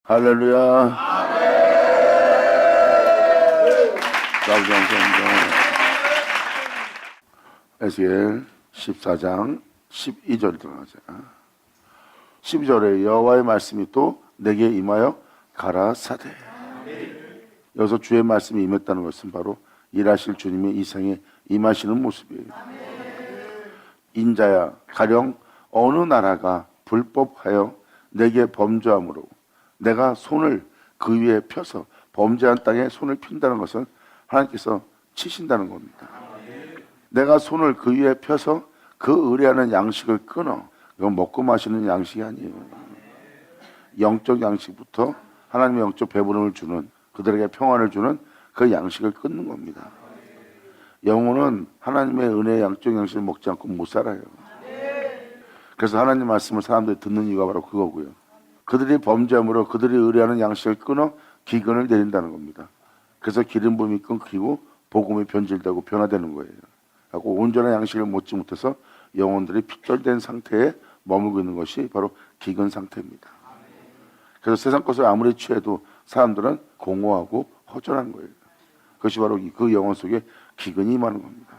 할렐루야. 에스겔 14장 12절 들어가자. 12절에 여호와의 말씀이 또 내게 임하여 가라사대. 여기서 주의 말씀이 임했다는 것은 바로 일하실 주님의 이 생에 임하시는 모습이에요. 인자야, 가령 어느 나라가 불법하여 내게 범죄함으로 내가 손을 그 위에 펴서 범죄한 땅에 손을 핀다는 것은 하나님께서 치신다는 겁니다. 내가 손을 그 위에 펴서 그 의뢰하는 양식을 끊어. 이건 먹고 마시는 양식이 아니에요. 영적 양식부터 하나님의 영적 배부름을 주는, 그들에게 평안을 주는 그 양식을 끊는 겁니다. 영혼은 하나님의 은혜의 양적 양식을 먹지 않고 못 살아요. 그래서 하나님 말씀을 사람들이 듣는 이유가 바로 그거고요. 그들이 범죄함으로 그들이 의뢰하는 양식을 끊어 기근을 내린다는 겁니다. 그래서 기름 부음이 끊기고 복음이 변질되고 변화되는 거예요. 하고 온전한 양식을 먹지 못해서 영혼들이 핏절된 상태에 머물고 있는 것이 바로 기근 상태입니다. 그래서 세상 것을 아무리 취해도 사람들은 공허하고 허전한 거예요. 그것이 바로 그 영혼 속에 기근이 임하는 겁니다.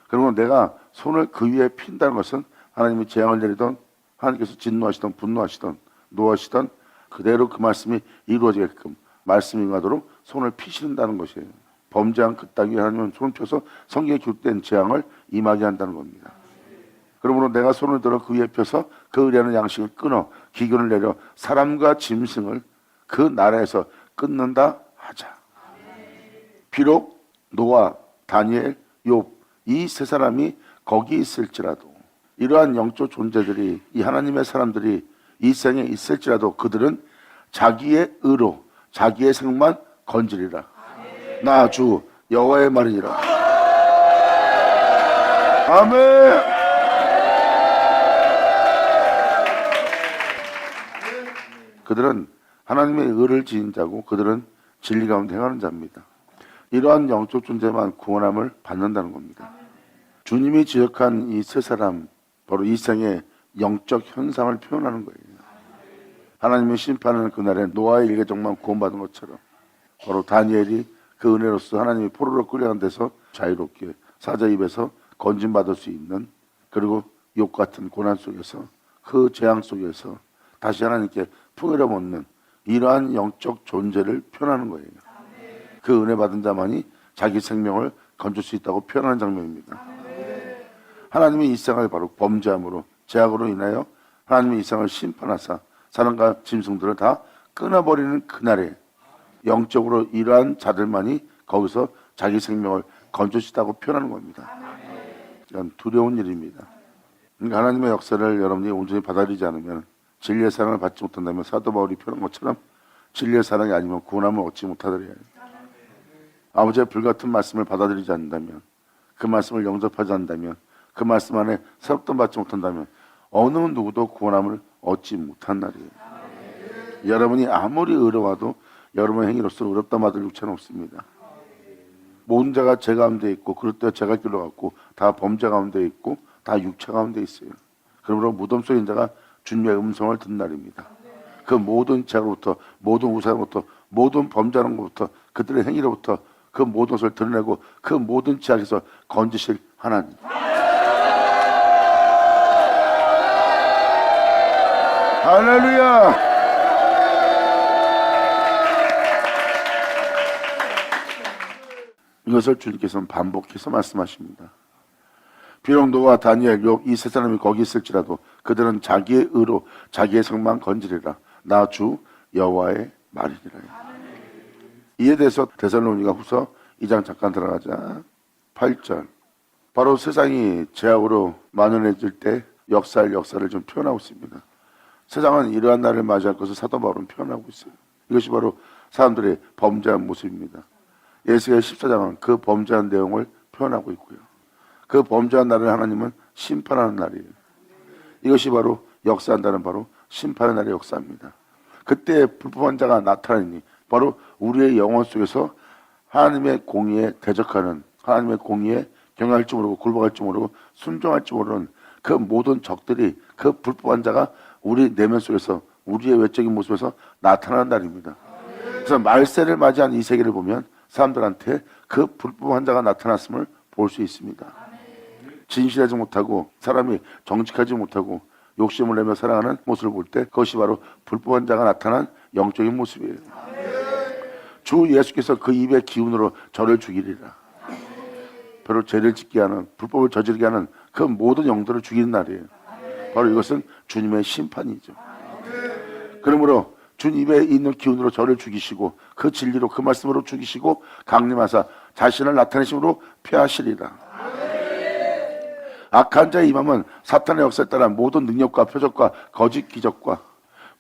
그리고 내가 손을 그 위에 핀다는 것은 하나님이 재앙을 내리던, 하나님께서 진노하시던 분노하시던 노하시던 그대로 그 말씀이 이루어지게끔 말씀이 임하도록 손을 피신다는 것이에요. 범죄한 그 땅 위에 하나님은 손을 펴서 성경에 기록된 재앙을 임하게 한다는 겁니다. 그러므로 내가 손을 들어 그 위에 펴서 그 의뢰하는 양식을 끊어 기근을 내려 사람과 짐승을 그 나라에서 끊는다 하자. 비록 노아, 다니엘, 욥 이 세 사람이 거기 있을지라도, 이러한 영적 존재들이, 이 하나님의 사람들이 이 생에 있을지라도 그들은 자기의 의로 자기의 생만 건지리라. 나 주 여호와의 말이니라. 아멘. 그들은 하나님의 의를 지닌 자고 그들은 진리 가운데 행하는 자입니다. 이러한 영적 존재만 구원함을 받는다는 겁니다. 주님이 지적한 이 세 사람, 바로 이 생의 영적 현상을 표현하는 거예요. 하나님이 심판하는 그날에 노아의 일가족만 구원받은 것처럼 바로 다니엘이 그 은혜로서 하나님이 포로로 끌려간 데서 자유롭게 사자 입에서 건진받을 수 있는, 그리고 욥 같은 고난 속에서 그 재앙 속에서 다시 하나님께 풍요를 얻는 이러한 영적 존재를 표현하는 거예요. 그 은혜 받은 자만이 자기 생명을 건질 수 있다고 표현하는 장면입니다. 하나님이 이 세상을 바로 범죄함으로 죄악으로 인하여 하나님이 이 세상을 심판하사 사람과 짐승들을 다 끊어버리는 그날에 영적으로 이러한 자들만이 거기서 자기 생명을 건질 수 있다고 표현하는 겁니다. 이건 두려운 일입니다. 그러니까 하나님의 역사를 여러분이 온전히 받아들이지 않으면, 진리의 사랑을 받지 못한다면 사도 바울이 표현한 것처럼 진리의 사랑이 아니면 구원함을 얻지 못하더래요. 아버지의 불같은 말씀을 받아들이지 않는다면, 그 말씀을 영접하지 않는다면, 그 말씀 안에 새롭던 받지 못한다면 어느 누구도 구원함을 얻지 못한 날이에요. 여러분이 아무리 의로워도 여러분의 행위로서 의롭다 받을 육체는 없습니다. 모든 자가 죄 가운데 있고 그럴 때 죄가 길러 갔고 다 범죄 가운데 있고 다 육체 가운데 있어요. 그러므로 무덤 속에 있는 자가 주님의 음성을 듣는 날입니다. 그 모든 죄로부터, 모든 우상으로부터, 모든 범죄하는 것부터, 그들의 행위로부터 그 모든 것을 드러내고 그 모든 죄악에서 건지실 하나님. 할렐루야. 이것을 주님께서는 반복해서 말씀하십니다. 비록 노아, 다니엘, 욥 이 세 사람이 거기 있을지라도 그들은 자기의 의로 자기의 성만 건지리라. 나 주 여호와의 말이니라. 이에 대해서 데살로니가 후서 2장 잠깐 들어가자. 8절. 바로 세상이 죄악으로 만연해질 때 역사를 좀 표현하고 있습니다. 세상은 이러한 날을 맞이할 것을 사도 바울은 표현하고 있어요. 이것이 바로 사람들의 범죄한 모습입니다. 에스겔 14장은 그 범죄한 내용을 표현하고 있고요. 그 범죄한 날을 하나님은 심판하는 날이에요. 이것이 바로 역사한다는 바로 심판의 날의 역사입니다. 그때 불법한 자가 나타나니 바로 우리의 영혼 속에서 하나님의 공의에 대적하는, 하나님의 공의에 경외할 줄 모르고 굴복할 줄 모르고 순종할 줄 모르는 그 모든 적들이, 그 불법한 자가 우리 내면 속에서 우리의 외적인 모습에서 나타나는 날입니다. 그래서 말세를 맞이한 이 세계를 보면 사람들한테 그 불법한 자가 나타났음을 볼 수 있습니다. 진실하지 못하고 사람이 정직하지 못하고 욕심을 내며 살아가는 모습을 볼 때 그것이 바로 불법한 자가 나타난 영적인 모습이에요. 주 예수께서 그 입의 기운으로 저를 죽이리라. 바로 죄를 짓게 하는, 불법을 저지르게 하는 그 모든 영들을 죽이는 날이에요. 바로 이것은 주님의 심판이죠. 그러므로 주님 입에 있는 기운으로 저를 죽이시고 그 진리로 그 말씀으로 죽이시고 강림하사 자신을 나타내심으로 폐하시리라. 악한 자의 임함은 사탄의 역사에 따라 모든 능력과 표적과 거짓 기적과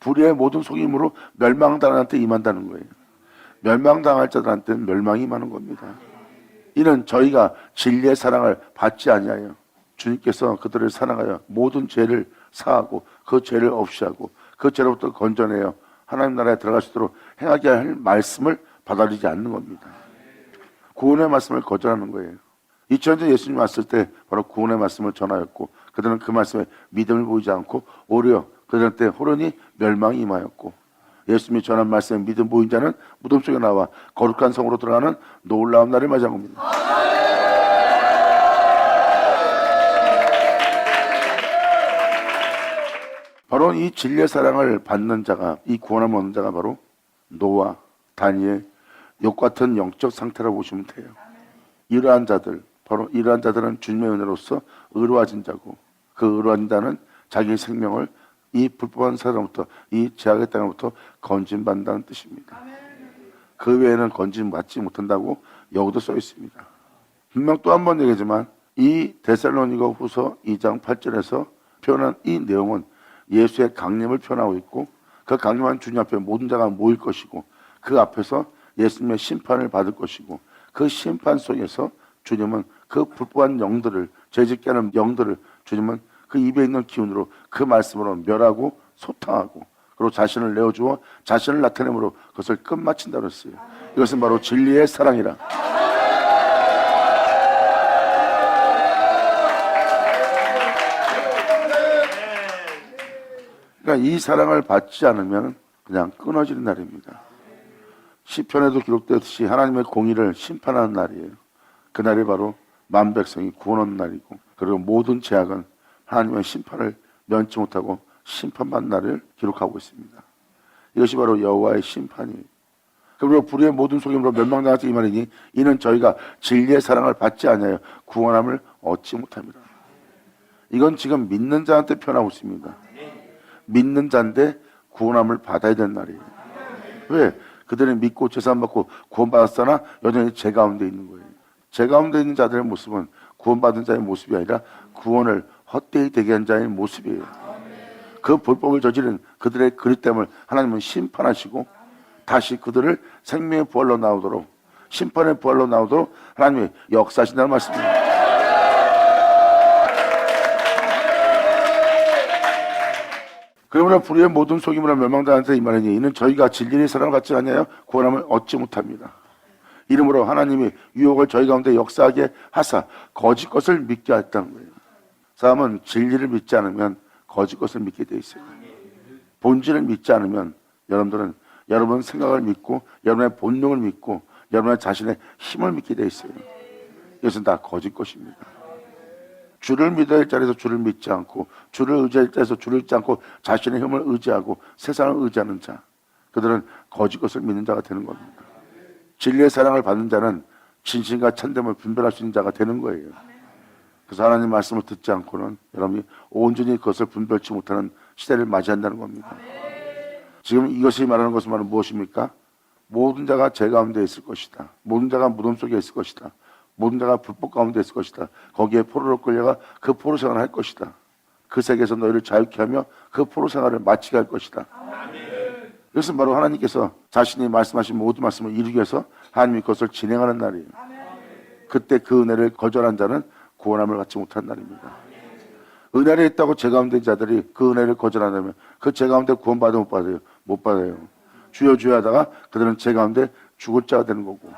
불의의 모든 속임으로 멸망당한 자한테 임한다는 거예요. 멸망당할 자들한테는 멸망이 임하는 겁니다. 이는 저희가 진리의 사랑을 받지 아니하여 주님께서 그들을 사랑하여 모든 죄를 사하고 그 죄를 없이 하고 그 죄로부터 건져내어 하나님 나라에 들어갈 수 있도록 행하게 할 말씀을 받아들이지 않는 겁니다. 구원의 말씀을 거절하는 거예요. 2000년 전 예수님 왔을 때 바로 구원의 말씀을 전하였고 그들은 그 말씀에 믿음을 보이지 않고 오히려 그들한테 호련히 멸망이 임하였고 예수님이 전한 말씀에 믿음 보인 자는 무덤 속에 나와 거룩한 성으로 들어가는 놀라운 날을 맞이한 겁니다. 바로 이 진리의 사랑을 받는 자가, 이 구원을 얻는 자가 바로 노아, 다니엘, 욥 같은 영적 상태라고 보시면 돼요. 이러한 자들, 바로 이러한 자들은 주님의 은혜로서 의로워진 자고 그 의로워진 자는 자기의 생명을 이 불법한 사람부터 이 죄악의 땅으로부터 건진받는다는 뜻입니다. 그 외에는 건진받지 못한다고 여기도 써 있습니다. 분명 또 한 번 얘기하지만 이 데살로니가 후서 2장 8절에서 표현한 이 내용은 예수의 강림을 표현하고 있고 그 강림한 주님 앞에 모든 자가 모일 것이고 그 앞에서 예수님의 심판을 받을 것이고 그 심판 속에서 주님은 그 불법한 영들을 죄짓게 하는 영들을 주님은 그 입에 있는 기운으로 그 말씀으로 멸하고 소탕하고 그리고 자신을 내어주어 자신을 나타내므로 그것을 끝마친다고 했어요. 이것은 바로 진리의 사랑이라. 그러니까 이 사랑을 받지 않으면 그냥 끊어지는 날입니다. 시편에도 기록되었듯이 하나님의 공의를 심판하는 날이에요. 그날이 바로 만 백성이 구원 얻는 날이고 그리고 모든 죄악은 하나님의 심판을 면치 못하고 심판받는 날을 기록하고 있습니다. 이것이 바로 여호와의 심판이에요. 그리고 불의의 모든 속임으로 멸망당하지 이 말이니 이는 저희가 진리의 사랑을 받지 아니하여 구원함을 얻지 못합니다. 이건 지금 믿는 자한테 표현하고 있습니다. 믿는 자인데 구원함을 받아야 되는 날이에요. 왜? 그들은 믿고 제사함받고 구원받았으나 여전히 죄 가운데 있는 거예요. 죄 가운데 있는 자들의 모습은 구원받은 자의 모습이 아니라 구원을 헛되이 되게 한 자의 모습이에요. 그 불법을 저지른 그들의 그릇됨을 하나님은 심판하시고 다시 그들을 생명의 부활로 나오도록 심판의 부활로 나오도록 하나님이 역사하신다는 말씀입니다. 그러므로 불의의 모든 속임으로 멸망당한 자 이 말이니 이는 저희가 진리의 사랑을 받지 않냐여 구원함을 얻지 못합니다. 이러므로 하나님이 유혹을 저희 가운데 역사하게 하사 거짓 것을 믿게 했다는 거예요. 사람은 진리를 믿지 않으면 거짓 것을 믿게 돼 있어요. 본질을 믿지 않으면 여러분들은 여러분 생각을 믿고 여러분의 본능을 믿고 여러분의 자신의 힘을 믿게 돼 있어요. 이것은 다 거짓 것입니다. 주를 믿어야 할 자리에서 주를 믿지 않고 주를 의지할 자리에서 주를 믿지 않고 자신의 힘을 의지하고 세상을 의지하는 자, 그들은 거짓 것을 믿는 자가 되는 겁니다. 진리의 사랑을 받는 자는 진실과 참됨을 분별할 수 있는 자가 되는 거예요. 그래서 하나님 말씀을 듣지 않고는 여러분이 온전히 그것을 분별치 못하는 시대를 맞이한다는 겁니다. 지금 이것이 말하는 것은 바로 무엇입니까? 모든 자가 죄 가운데 있을 것이다. 모든 자가 무덤 속에 있을 것이다. 모든 자가 불법 가운데 있을 것이다. 거기에 포로로 끌려가 그 포로 생활을 할 것이다. 그 세계에서 너희를 자유케 하며 그 포로 생활을 마치게 할 것이다. 이것은 바로 하나님께서 자신이 말씀하신 모든 말씀을 이루기 위해서 하나님이 그것을 진행하는 날이에요. 그때 그 은혜를 거절한 자는 구원함을 받지 못한 날입니다. 은혜를 있다고 죄 가운데 자들이 그 은혜를 거절한다면 그 죄 가운데 구원받아 못 받아요? 못 받아요. 주여 주여 하다가 그들은 죄 가운데 죽을 자가 되는 거고,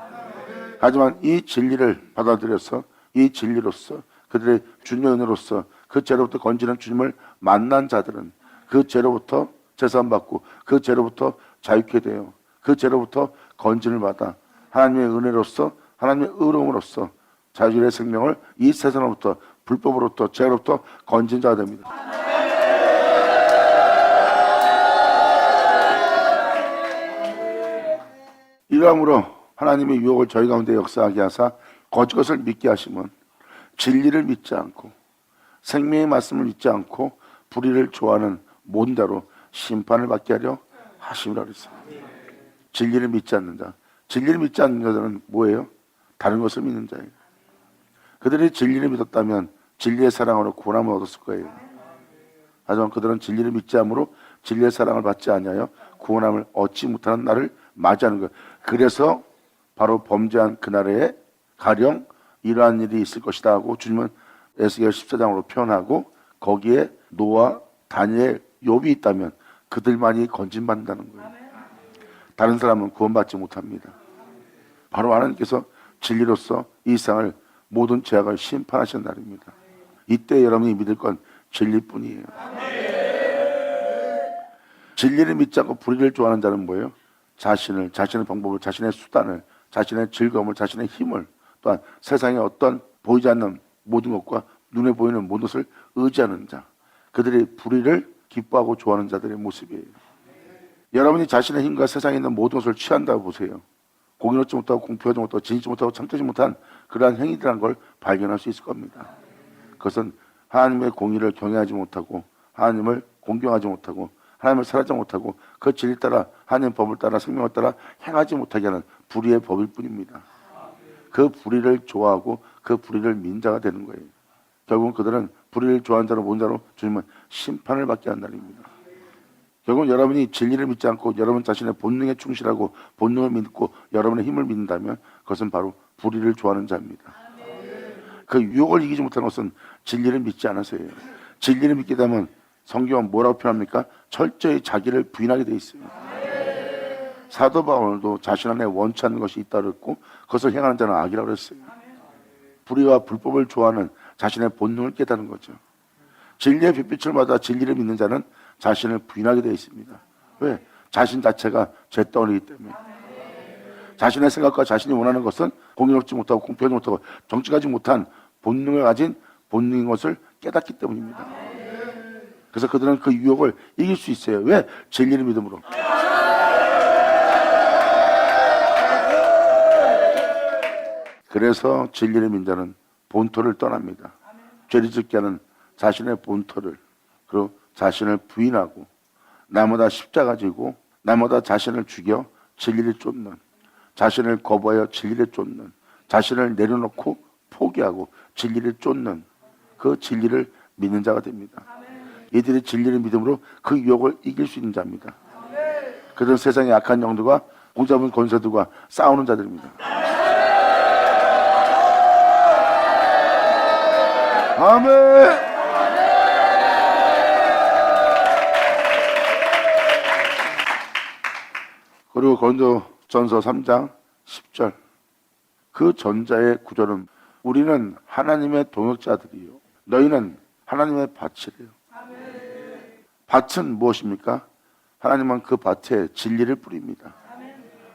하지만 이 진리를 받아들여서 이 진리로서 그들의 주님의 은혜로서 그 죄로부터 건지는 주님을 만난 자들은 그 죄로부터 제사함받고 그 죄로부터 자유케 되어 그 죄로부터 건진을 받아 하나님의 은혜로서 하나님의 의로움으로써 자유의 생명을 이 세상으로부터 불법으로부터 죄로부터 건진 자가 됩니다. 이러함으로 하나님의 유혹을 저희 가운데 역사하게 하사 거짓 것을 믿게 하시면 진리를 믿지 않고 생명의 말씀을 믿지 않고 불의를 좋아하는 모든 자로 심판을 받게 하려 하심이라 그랬습니다. 진리를 믿지 않는 자. 진리를 믿지 않는 자들은 뭐예요? 다른 것을 믿는 자예요. 그들이 진리를 믿었다면 진리의 사랑으로 구원함을 얻었을 거예요. 하지만 그들은 진리를 믿지 않으므로 진리의 사랑을 받지 아니하여 구원함을 얻지 못하는 날을 맞이하는 거예요. 그래서 바로 범죄한 그날에 가령 이러한 일이 있을 것이다 하고 주님은 에스겔 14장으로 표현하고 거기에 노아, 다니엘, 욥이 있다면 그들만이 건진받는다는 거예요. 다른 사람은 구원받지 못합니다. 바로 하나님께서 진리로서 이 세상을 모든 죄악을 심판하시는 날입니다. 이때 여러분이 믿을 건 진리뿐이에요. 진리를 믿지 않고 불의를 좋아하는 자는 뭐예요? 자신의 방법을, 자신의 수단을, 자신의 즐거움을, 자신의 힘을, 또한 세상의 어떤 보이지 않는 모든 것과 눈에 보이는 모든 것을 의지하는 자, 그들이 불의를 기뻐하고 좋아하는 자들의 모습이에요. 여러분이 자신의 힘과 세상에 있는 모든 것을 취한다고 보세요. 공의 얻지 못하고 공표하지 못하고 진실지 못하고 참되지 못한 그러한 행위들한 걸 발견할 수 있을 겁니다. 그것은 하나님의 공의를 경외하지 못하고 하나님을 공경하지 못하고 하나님을 사랑하지 못하고 그 진리 따라 하나님의 법을 따라 생명을 따라 행하지 못하게 하는 불의의 법일 뿐입니다. 그 불의를 좋아하고 그 불의를 믿는 자가 되는 거예요. 결국은 그들은 불의를 좋아하는 자로 모든 자로 주님은 심판을 받게 한 날입니다. 결국은 여러분이 진리를 믿지 않고 여러분 자신의 본능에 충실하고 본능을 믿고 여러분의 힘을 믿는다면 그것은 바로 불의를 좋아하는 자입니다. 그 유혹을 이기지 못하는 것은 진리를 믿지 않아서예요. 진리를 믿게 되면 성경은 뭐라고 표현합니까? 철저히 자기를 부인하게 돼 있어요. 사도 바울도 자신 안에 원치 않는 것이 있다 그랬고 그것을 행하는 자는 악이라고 그랬어요. 불의와 불법을 좋아하는 자신의 본능을 깨닫는 거죠. 진리의 빛빛을 받아 진리를 믿는 자는 자신을 부인하게 되어 있습니다. 왜? 자신 자체가 잿덩어리이기 때문에. 자신의 생각과 자신이 원하는 것은 공의롭지 못하고 공평하지 못하고 정직하지 못한 본능을 가진 본능인 것을 깨닫기 때문입니다. 그래서 그들은 그 유혹을 이길 수 있어요. 왜? 진리를 믿음으로. 그래서 진리를 믿는 자는 본토를 떠납니다. 죄를 짓게 하는 자신의 본토를, 그리고 자신을 부인하고 나보다 십자가 지고 나보다 자신을 죽여 진리를 쫓는, 자신을 거부하여 진리를 쫓는, 자신을 내려놓고 포기하고 진리를 쫓는 그 진리를 믿는 자가 됩니다. 이들이 진리를 믿음으로 그 유혹을 이길 수 있는 자입니다. 그들은 세상의 악한 영들과 공잡은 권세들과 싸우는 자들입니다. 아멘. 그리고 고린도전서 3장 10절 그 전자의 구절은 우리는 하나님의 동역자들이요 너희는 하나님의 밭이래요. 밭은 무엇입니까? 하나님은 그 밭에 진리를 뿌립니다.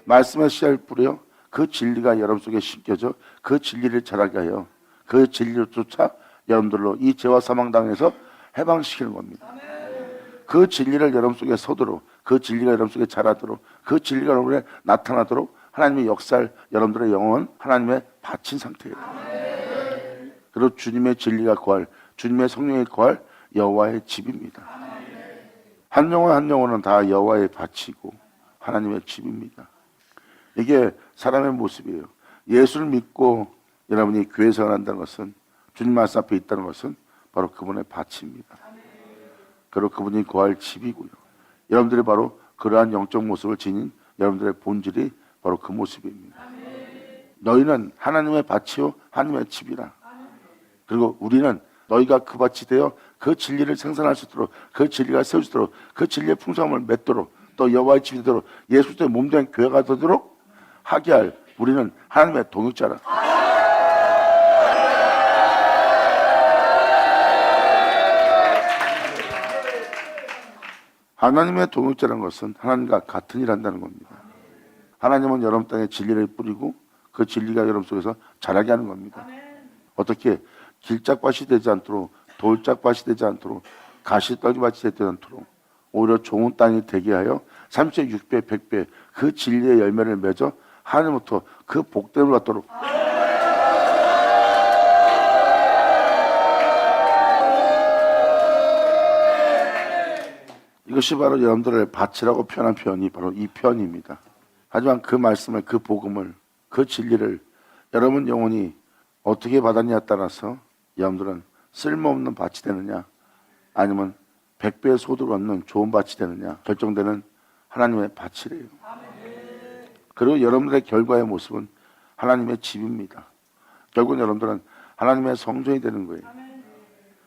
말씀의 씨앗을 뿌려 그 진리가 여러분 속에 심겨져 그 진리를 자라게 하여 그 진리를 쫓아 여러분들로 이 죄와 사망 당에서 해방시키는 겁니다. 그 진리를 여러분 속에 서도록, 그 진리가 여러분 속에 자라도록, 그 진리가 여러분에 나타나도록 하나님의 역사를 여러분들의 영혼은 하나님의 바친 상태예요. 그리고 주님의 진리가 거할, 주님의 성령이 거할 여호와의 집입니다. 한 영혼 한 영혼은 다 여호와의 밭이고 하나님의 집입니다. 이게 사람의 모습이에요. 예수를 믿고 여러분이 교회 생활한다는 것은, 주님 말씀 앞에 있다는 것은 바로 그분의 밭입니다. 그리고 그분이 거할 집이고요. 여러분들이 바로 그러한 영적 모습을 지닌 여러분들의 본질이 바로 그 모습입니다. 너희는 하나님의 밭이요 하나님의 집이라. 그리고 우리는 너희가 그 밭이 되어 그 진리를 생산할 수 있도록, 그 진리가 세워지도록, 그 진리의 풍성함을 맺도록, 또 여호와의 집이 되도록, 예수 그리스도의 몸된 교회가 되도록 하게 할 우리는 하나님의 동역자라. 하나님의 동역자라는 것은 하나님과 같은 일을 한다는 겁니다. 하나님은 여러분 땅에 진리를 뿌리고 그 진리가 여러분 속에서 자라게 하는 겁니다. 어떻게 길짝밭이 되지 않도록, 돌짝밭이 되지 않도록, 가시떨기밭이 되지 않도록 오히려 좋은 땅이 되게 하여 30배, 6배, 100배 그 진리의 열매를 맺어 하나님부터 그 복됨을 받도록. 이것이 바로 여러분들을 밭이라고 표현한 표현이 바로 이 표현입니다. 하지만 그 말씀을, 그 복음을, 그 진리를 여러분 영혼이 어떻게 받았냐에 따라서 여러분들은 쓸모없는 밭이 되느냐 아니면 100배의 소득을 얻는 좋은 밭이 되느냐 결정되는 하나님의 밭이래요. 그리고 여러분들의 결과의 모습은 하나님의 집입니다. 결국은 여러분들은 하나님의 성전이 되는 거예요.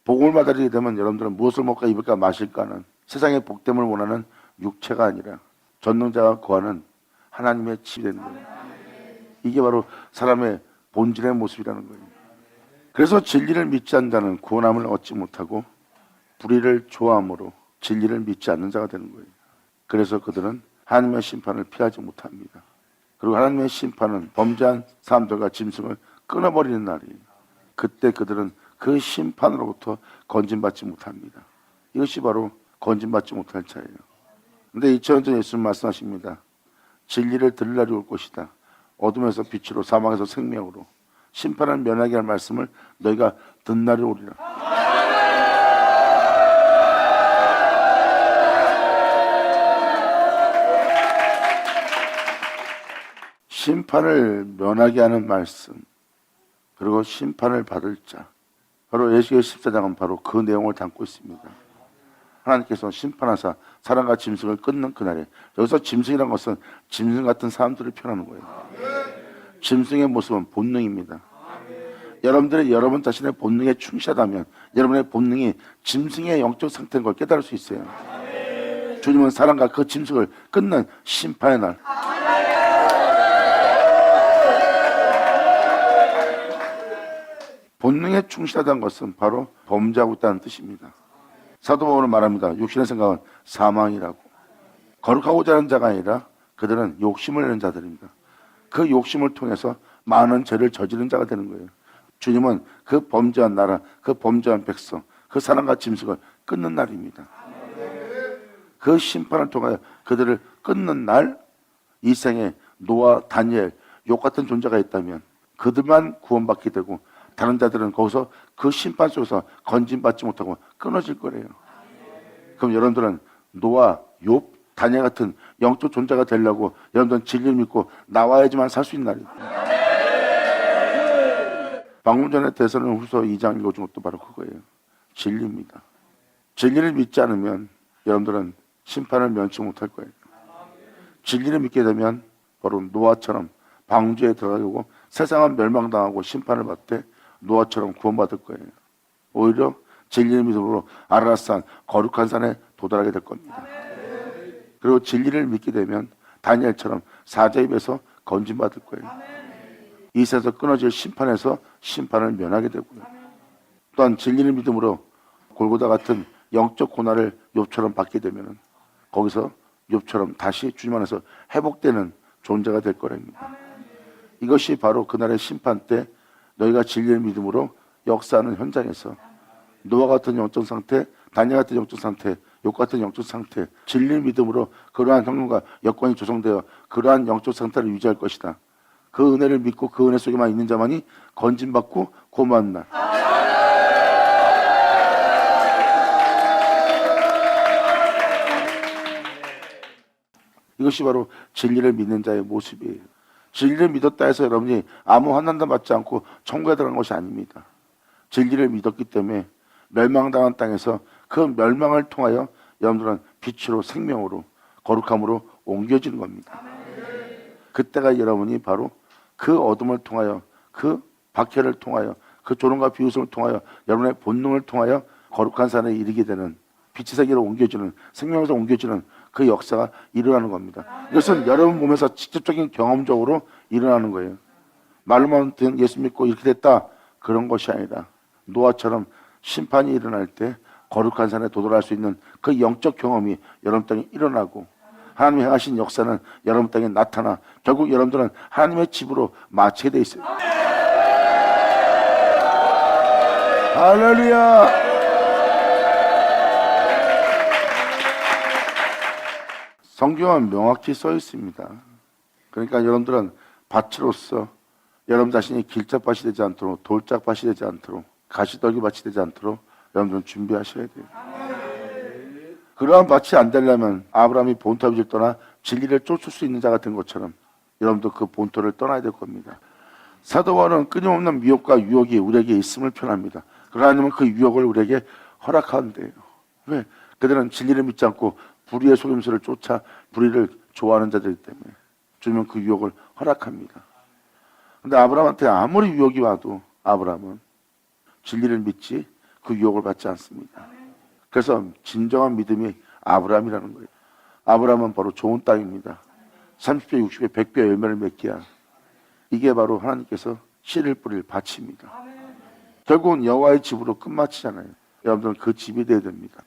복음을 받아들이게 되면 여러분들은 무엇을 먹을까 입을까 마실까는 세상의 복됨을 원하는 육체가 아니라 전능자가 거하는 하나님의 집이 되는 거예요. 이게 바로 사람의 본질의 모습이라는 거예요. 그래서 진리를 믿지 않는 자는 구원함을 얻지 못하고 불의를 좋아함으로 진리를 믿지 않는 자가 되는 거예요. 그래서 그들은 하나님의 심판을 피하지 못합니다. 그리고 하나님의 심판은 범죄한 사람들과 짐승을 끊어버리는 날이에요. 그때 그들은 그 심판으로부터 건진받지 못합니다. 이것이 바로 건진받지 못할 자예요. 그런데 2000년 전 예수님 말씀하십니다. 진리를 들을 날이 올 것이다. 어둠에서 빛으로, 사망에서 생명으로 심판을 면하게 할 말씀을 너희가 듣는 날이 오리라. 심판을 면하게 하는 말씀, 그리고 심판을 받을 자, 바로 에스겔 14장은 바로 그 내용을 담고 있습니다. 하나님께서 심판하사 사람과 짐승을 끊는 그날에, 여기서 짐승이라는 것은 짐승 같은 사람들을 표현하는 거예요. 짐승의 모습은 본능입니다. 여러분들이 여러분 자신의 본능에 충실하다면 여러분의 본능이 짐승의 영적 상태인 걸 깨달을 수 있어요. 주님은 사람과 그 짐승을 끊는 심판의 날, 본능에 충실하다는 것은 바로 범죄하고 있다는 뜻입니다. 사도 바울은 말합니다. 육신의 생각은 사망이라고. 거룩하고자 하는 자가 아니라 그들은 욕심을 내는 자들입니다. 그 욕심을 통해서 많은 죄를 저지른 자가 되는 거예요. 주님은 그 범죄한 나라, 그 범죄한 백성, 그 사람과 짐승을 끊는 날입니다. 그 심판을 통하여 그들을 끊는 날, 이 생에 노아, 다니엘, 욥 같은 존재가 있다면 그들만 구원받게 되고 다른 자들은 거기서 그 심판 속에서 건진받지 못하고 끊어질 거래요. 그럼 여러분들은 노아, 욥, 다니엘 같은 영적 존재가 되려고 여러분들은 진리를 믿고 나와야지만 살 수 있는 날이에요. 방금 전에 데살로니가후서 2장 읽어준 것도 바로 그거예요. 진리입니다. 진리를 믿지 않으면 여러분들은 심판을 면치 못할 거예요. 진리를 믿게 되면 바로 노아처럼 방주에 들어가게 되고 세상은 멸망당하고 심판을 받되 노아처럼 구원받을 거예요. 오히려 진리를 믿음으로 아라랏산 거룩한 산에 도달하게 될 겁니다. 그리고 진리를 믿게 되면 다니엘처럼 사자 입에서 건진받을 거예요. 이 세상에서 끊어질 심판에서 심판을 면하게 되고요. 또한 진리를 믿음으로 골고다 같은 영적 고난을 욥처럼 받게 되면 거기서 욥처럼 다시 주님 안에서 회복되는 존재가 될 거랍니다. 이것이 바로 그날의 심판 때 너희가 진리를 믿음으로 역사하는 현장에서 노아 같은 영적 상태, 다니엘 같은 영적 상태, 욥 같은 영적 상태, 진리를 믿음으로 그러한 형님과 여건이 조성되어 그러한 영적 상태를 유지할 것이다. 그 은혜를 믿고 그 은혜 속에만 있는 자만이 건진받고 구원받는 날. 이것이 바로 진리를 믿는 자의 모습이에요. 진리를 믿었다 해서 여러분이 아무 환난도 받지 않고 천국에 들어간 것이 아닙니다. 진리를 믿었기 때문에 멸망당한 땅에서 그 멸망을 통하여 여러분들은 빛으로 생명으로 거룩함으로 옮겨지는 겁니다. 그때가 여러분이 바로 그 어둠을 통하여 그 박해를 통하여 그 조롱과 비웃음을 통하여 여러분의 본능을 통하여 거룩한 산에 이르게 되는 빛의 세계로 옮겨지는 생명에서 옮겨지는 그 역사가 일어나는 겁니다. 이것은 여러분 몸에서 직접적인 경험적으로 일어나는 거예요. 말로만 예수 믿고 이렇게 됐다 그런 것이 아니라 노아처럼 심판이 일어날 때 거룩한 산에 도달할 수 있는 그 영적 경험이 여러분 땅에 일어나고 하나님이 행하신 역사는 여러분 땅에 나타나 결국 여러분들은 하나님의 집으로 마치게 돼 있어요. 할렐루야. 성경은 명확히 써 있습니다. 그러니까 여러분들은 밭으로서 여러분 자신이 길짝밭이 되지 않도록, 돌짝밭이 되지 않도록, 가시떨기밭이 되지 않도록 여러분들은 준비하셔야 돼요. 그러한 밭이 안 되려면 아브라함이 본토 아비를 떠나 진리를 쫓을 수 있는 자 같은 것처럼 여러분도 그 본토를 떠나야 될 겁니다. 사도 바울은 끊임없는 미혹과 유혹이 우리에게 있음을 표현합니다. 그러나 하나님은 그 유혹을 우리에게 허락하는데요. 왜? 그들은 진리를 믿지 않고 불의의 속임수를 쫓아 불의를 좋아하는 자들이기 때문에 주님은 그 유혹을 허락합니다. 근데 아브라함한테 아무리 유혹이 와도 아브라함은 진리를 믿지 그 유혹을 받지 않습니다. 그래서 진정한 믿음이 아브라함이라는 거예요. 아브라함은 바로 좋은 땅입니다. 30배, 60배, 100배 열매를 맺기야. 이게 바로 하나님께서 씨를 뿌릴 밭입니다. 결국은 여호와의 집으로 끝마치잖아요. 여러분들은 그 집이 되어야 됩니다.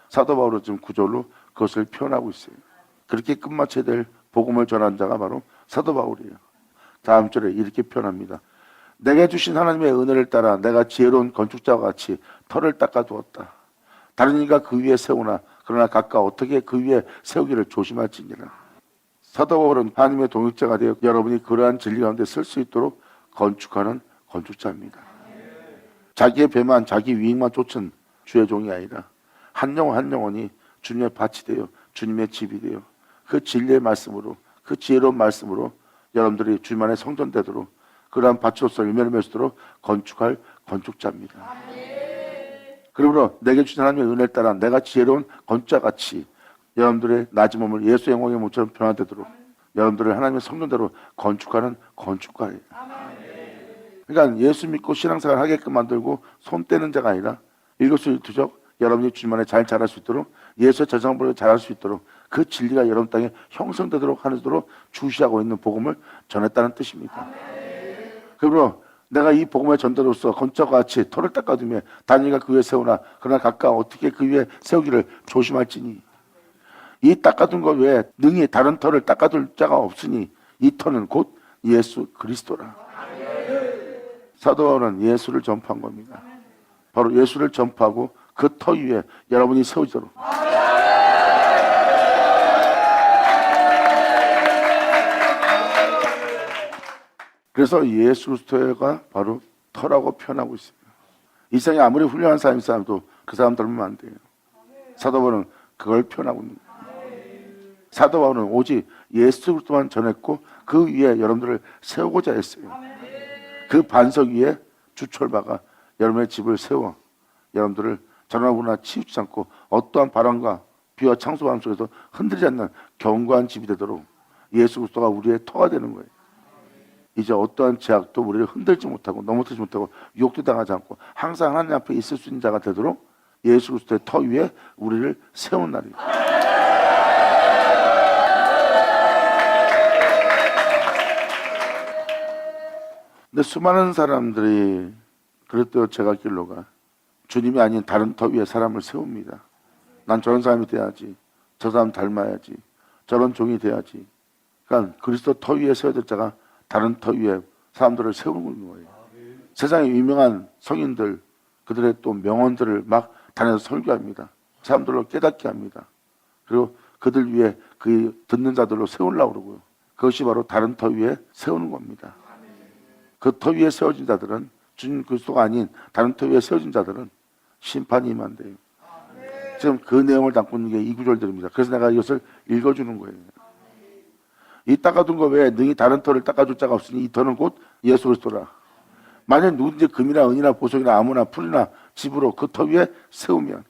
사도 바울은 지금 구절로 그것을 표현하고 있어요. 그렇게 끝마쳐야 될 복음을 전한 자가 바로 사도 바울이에요. 다음 절에 이렇게 표현합니다. 내게 주신 하나님의 은혜를 따라 내가 지혜로운 건축자와 같이 터를 닦아두었다. 다른 이가 그 위에 세우나 그러나 각각 어떻게 그 위에 세우기를 조심할지니라. 사도 바울은 하나님의 동역자가 되어 여러분이 그러한 진리 가운데 쓸 수 있도록 건축하는 건축자입니다. 자기의 배만 자기 이익만 쫓은 주의 종이 아니라 한 영혼 한 영혼이 주님의 밭이 되어 주님의 집이 되어 그 진리의 말씀으로 그 지혜로운 말씀으로 여러분들이 주님 안에 성전되도록 그러한 밭으로서 열매를 맺도록 건축할 건축자입니다. 그러므로 내게 주신 하나님의 은혜를 따라 내가 지혜로운 건축자같이 여러분들의 낮은 몸을 예수 영광의 몸처럼 변화되도록 여러분들을 하나님의 성전대로 건축하는 건축가예요. 그러니까 예수 믿고 신앙생활 하게끔 만들고 손 떼는 자가 아니라 일거수일투족 여러분이 주님 안에 잘 자랄 수 있도록 예수의 저장부를 잘할 수 있도록 그 진리가 여러분 땅에 형성되도록 하도록 주시하고 있는 복음을 전했다는 뜻입니다. 그러므로 내가 이 복음의 전도로서 건축과 같이 터를 닦아두며 다니가 그 위에 세우나 그러나 각각 어떻게 그 위에 세우기를 조심할지니 이 닦아둔 것 외에 능히 다른 터를 닦아둘 자가 없으니 이 터는 곧 예수 그리스도라. 사도 바울은 예수를 전파한 겁니다. 바로 예수를 전파하고 그 터 위에 여러분이 세워지도록 그래서 예수 그리스도가 바로 터라고 표현하고 있습니다. 이 세상에 아무리 훌륭한 사람도 그 사람 닮으면 안 돼요. 사도 바울은 그걸 표현하고 있습니다. 사도 바울은 오직 예수 그리스도만 전했고 그 위에 여러분들을 세우고자 했어요. 그 반석 위에 주철바가 여러분의 집을 세워 여러분들을 전화구나 치우치지 않고 어떠한 바람과 비와 창수바람 속에서 흔들리지 않는 견고한 집이 되도록 예수 그리스도가 우리의 터가 되는 거예요. 이제 어떠한 제약도 우리를 흔들지 못하고 넘어뜨리지 못하고 유혹도 당하지 않고 항상 하나님 앞에 있을 수 있는 자가 되도록 예수 그리스도의 터 위에 우리를 세운 날이에요. 근데 수많은 사람들이 그랬대요. 제가 길로가 주님이 아닌 다른 터 위에 사람을 세웁니다. 난 저런 사람이 돼야지, 저 사람 닮아야지, 저런 종이 돼야지. 그러니까 그리스도 터 위에 세워야 될 자가 다른 터 위에 사람들을 세우는 거예요. 세상에 유명한 성인들, 그들의 또 명언들을 막 다녀서 설교합니다. 사람들로 깨닫게 합니다. 그리고 그들 위에 그 듣는 자들로 세우려고 그러고요. 그것이 바로 다른 터 위에 세우는 겁니다. 그 터 위에 세워진 자들은 주님 그리스도가 아닌 다른 터 위에 세워진 자들은 심판이 임한대요. 지금 그 내용을 담고 있는 게 이 구절들입니다. 그래서 내가 이것을 읽어주는 거예요. 이 닦아둔 거 외에 능히 다른 터를 닦아줄 자가 없으니 이 터는 곧 예수 그리스도라. 만약 누구든지 금이나 은이나 보석이나 나무나 풀이나 집으로 그 터 위에 세우면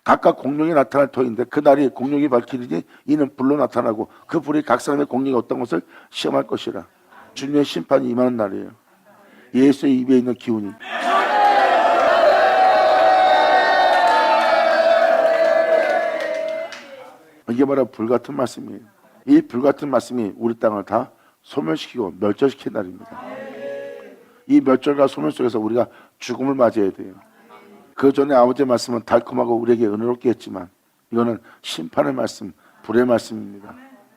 각각 공룡이 나타날 터인데 그 날이 공룡이 밝히리니 이는 불로 나타나고 그 불이 각 사람의 공룡이 어떤 것을 시험할 것이라. 주님의 심판이 임하는 날이에요. 예수의 입에 있는 기운이 이게 바로 불같은 말씀이에요. 이 불같은 말씀이 우리 땅을 다 소멸시키고 멸절시킨 날입니다. 이 멸절과 소멸 속에서 우리가 죽음을 맞이해야 돼요. 그 전에 아버지의 말씀은 달콤하고 우리에게 은혜롭게 했지만 이거는 심판의 말씀, 불의 말씀입니다.